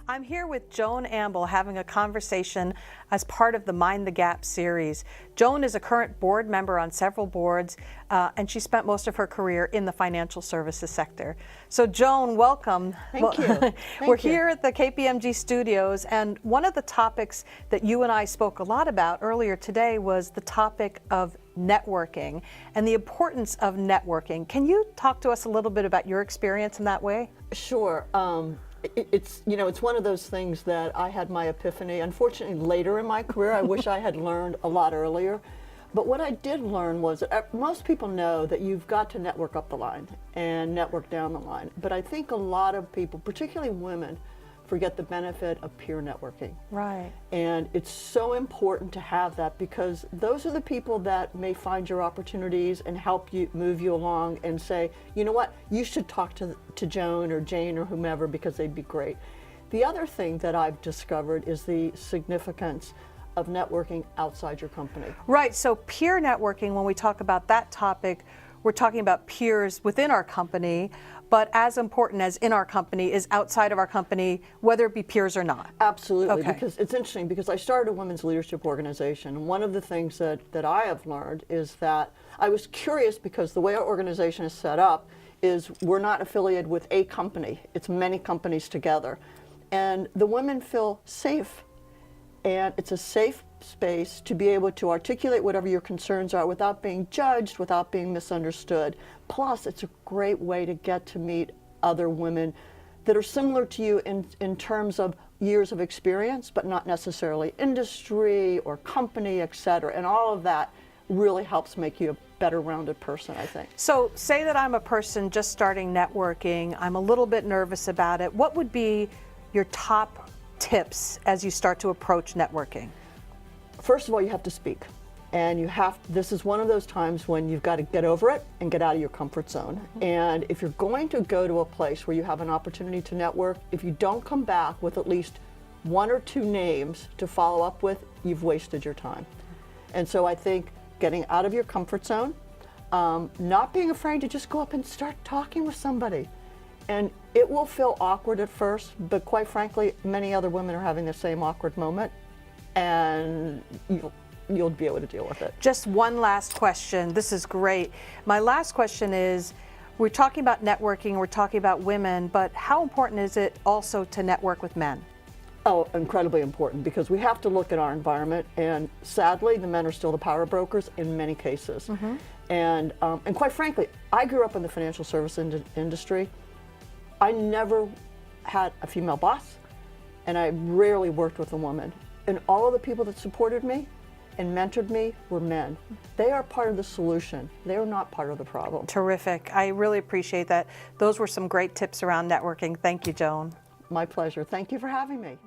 I'm here with Joan Amble having a conversation as part of the Mind the Gap series. Joan is a current board member on several boards, and she spent most of her career in the financial services sector. So Joan, welcome. Thank you. We're here at the KPMG studios, and one of the topics that you and I spoke a lot about earlier today was the topic of networking and the importance of networking. Can you talk to us a little bit about your experience in that way? Sure. It's one of those things that I had my epiphany, unfortunately, later in my career. I wish I had learned a lot earlier. But what I did learn was that most people know that you've got to network up the line and network down the line. But I think a lot of people, particularly women, forget the benefit of peer networking. Right. And it's so important to have that, because those are the people that may find your opportunities and help you move you along and say, you know what, you should talk to Joan or Jane or whomever, because they'd be great. The other thing that I've discovered is the significance of networking outside your company. Right, so peer networking, when we talk about that topic, we're talking about peers within our company, but as important as in our company is outside of our company, whether it be peers or not. Absolutely, Okay. Because it's interesting, because I started a women's leadership organization. One of the things that I have learned is that I was curious, because the way our organization is set up is we're not affiliated with a company, it's many companies together. And the women feel safe, and it's a safe space to be able to articulate whatever your concerns are without being judged, without being misunderstood. Plus, it's a great way to get to meet other women that are similar to you in terms of years of experience, but not necessarily industry or company, etc. And all of that really helps make you a better rounded person, I think. So say that I'm a person just starting networking, I'm a little bit nervous about it. What would be your top tips as you start to approach networking? First of all, you have to speak. And this is one of those times when you've got to get over it and get out of your comfort zone. And if you're going to go to a place where you have an opportunity to network, if you don't come back with at least one or two names to follow up with, you've wasted your time. And so I think getting out of your comfort zone, not being afraid to just go up and start talking with somebody. And it will feel awkward at first, but quite frankly, many other women are having the same awkward moment, and you'll be able to deal with it. Just one last question. This is great. My last question is, we're talking about networking, we're talking about women, but how important is it also to network with men? Oh, incredibly important, because we have to look at our environment, and sadly, the men are still the power brokers in many cases. And quite frankly, I grew up in the financial service industry. I never had a female boss, and I rarely worked with a woman. And all of the people that supported me and mentored me were men. They are part of the solution. They are not part of the problem. Terrific. I really appreciate that. Those were some great tips around networking. Thank you, Joan. My pleasure. Thank you for having me.